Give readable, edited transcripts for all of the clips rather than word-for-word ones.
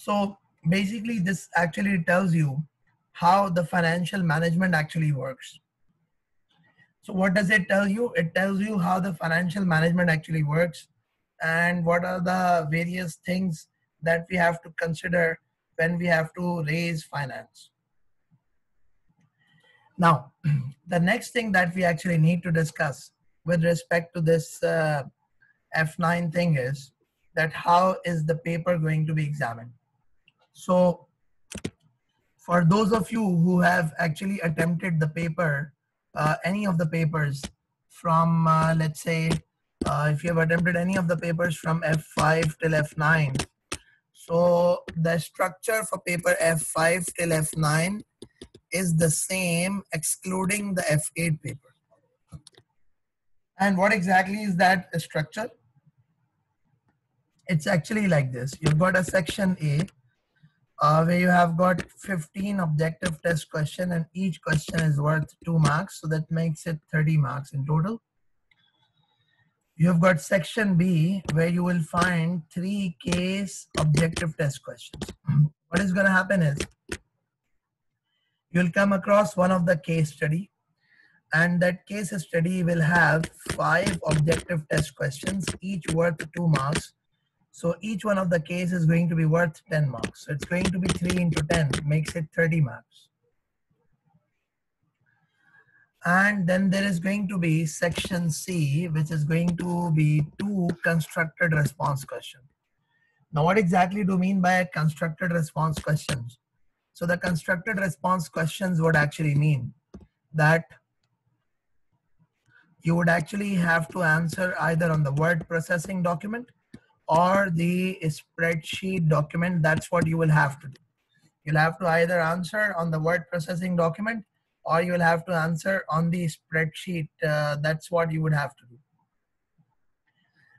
So basically this actually tells you how the financial management actually works. So what does it tell you? It tells you how the financial management actually works and what are the various things that we have to consider when we have to raise finance. Now, the next thing that we actually need to discuss with respect to this F9 thing is that how is the paper going to be examined? So for those of you who have actually attempted the paper, any of the papers from, let's say, if you have attempted any of the papers from F5 till F9, so the structure for paper F5 till F9 is the same excluding the F8 paper. And what exactly is that structure? It's actually like this. You've got a section A where you have got 15 objective test question and each question is worth 2 marks. So that makes it 30 marks in total. You've got section B where you will find 3 case objective test questions. What is going to happen is you'll come across one of the case study and that case study will have 5 objective test questions, each worth 2 marks. So each one of the cases is going to be worth 10 marks. So it's going to be 3 into 10, makes it 30 marks. And then there is going to be section C, which is going to be 2 constructed response questions. Now, what exactly do you mean by constructed response questions? So the constructed response questions would actually mean that you would actually have to answer either on the word processing document or the spreadsheet document. That's what you will have to do. You'll have to either answer on the word processing document or you will have to answer on the spreadsheet. That's what you would have to do.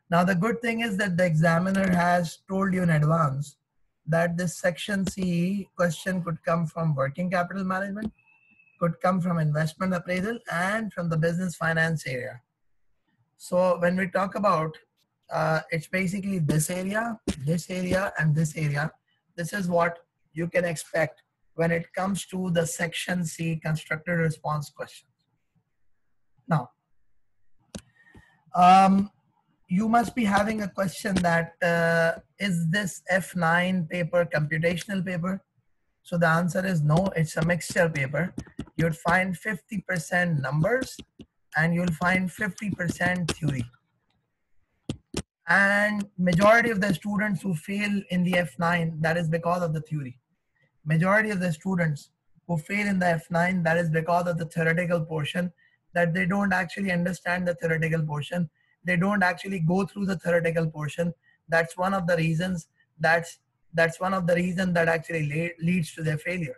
Now, the good thing is that the examiner has told you in advance that this section C question could come from working capital management, could come from investment appraisal, and from the business finance area. So when we talk about it's basically this area, and this area. This is what you can expect when it comes to the section C constructed response questions. Now, you must be having a question that is this F9 paper computational paper? So the answer is no, it's a mixture paper. You'd find 50% numbers and you'll find 50% theory. And majority of the students who fail in the F9, that is because of the theory. Majority of the students who fail in the F9, that is because of the theoretical portion, that they don't actually understand the theoretical portion. They don't actually go through the theoretical portion. That's one of the reasons, that's one of the reasons that actually leads to their failure.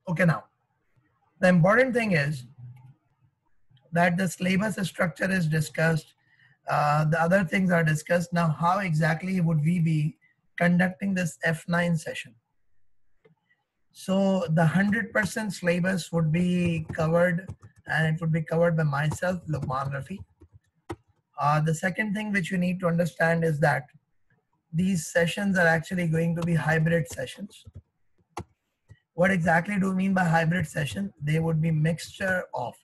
Okay, now, the important thing is that the syllabus structure is discussed. The other things are discussed. Now, how exactly would we be conducting this F9 session? So the 100% syllabus would be covered and it would be covered by myself, Luqman Rafi. The second thing which you need to understand is that these sessions are actually going to be hybrid sessions. What exactly do we mean by hybrid session? They would be mixture of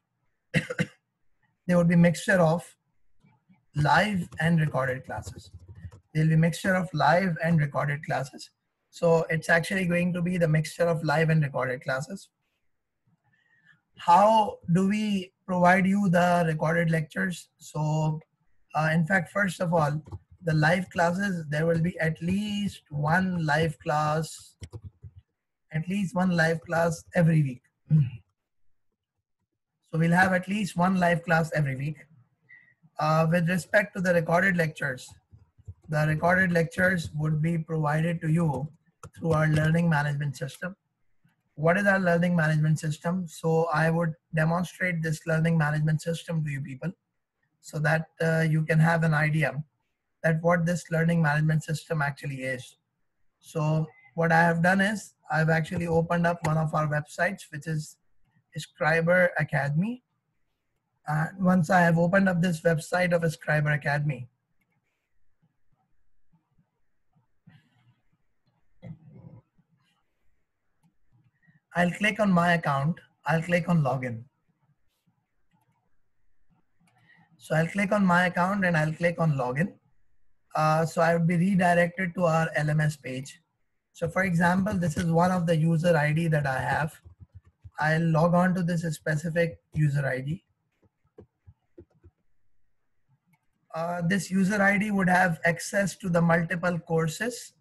live and recorded classes. There'll be mixture of live and recorded classes. So it's actually going to be the mixture of live and recorded classes. How do we provide you the recorded lectures? So in fact, first of all, the live classes, there will be at least one live class every week. So we'll have at least one live class every week. With respect to the recorded lectures would be provided to you through our learning management system. What is our learning management system? So I would demonstrate this learning management system to you people so that you can have an idea that what this learning management system actually is. So what I have done is I've actually opened up one of our websites, which is Scriber Academy. And once I have opened up this website of Scriber Academy, I'll click on my account. I'll click on login. So I'll click on my account and I'll click on login. So I would be redirected to our LMS page. So for example, this is one of the user ID that I have. I'll log on to this specific user ID. This user ID would have access to the multiple courses.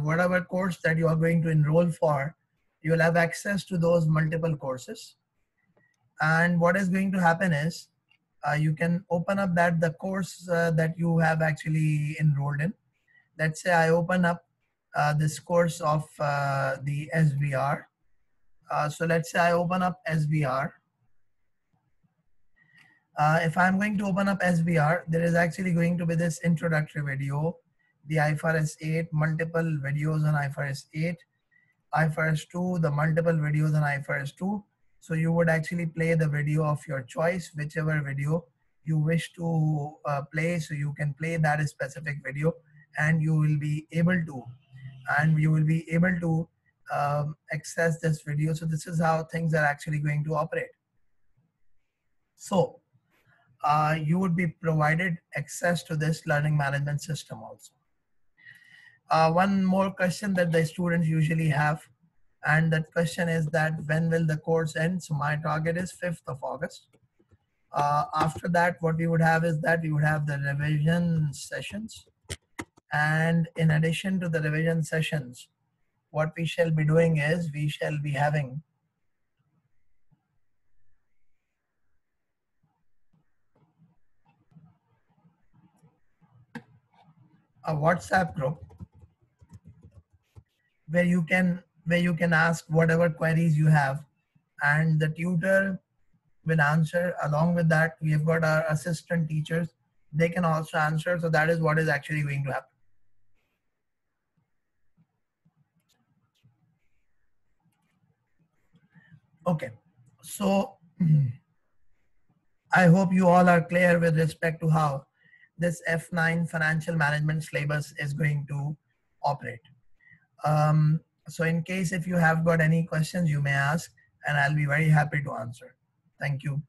Whatever course that you are going to enroll for, you will have access to those multiple courses. And what is going to happen is you can open up the course that you have actually enrolled in. Let's say I open up this course of the SBR. So let's say I open up SBR. If I'm going to open up SBR, there is actually going to be this introductory video, the IFRS 8, multiple videos on IFRS 8, IFRS 2, the multiple videos on IFRS 2. So you would actually play the video of your choice, whichever video you wish to play. So you can play that specific video and you will be able to access this video. So this is how things are actually going to operate. So you would be provided access to this learning management system also. One more question that the students usually have, and that question is that when will the course end? So my target is 5th of August. After that, what we would have is that we would have the revision sessions. And in addition to the revision sessions, what we shall be doing is we shall be having a WhatsApp group where you can ask whatever queries you have, and the tutor will answer. Along with that, we have got our assistant teachers. They can also answer. So that is what is actually going to happen. Okay, so I hope you all are clear with respect to how this F9 financial management syllabus is going to operate. So in case if you have got any questions, you may ask, and I'll be very happy to answer. Thank you.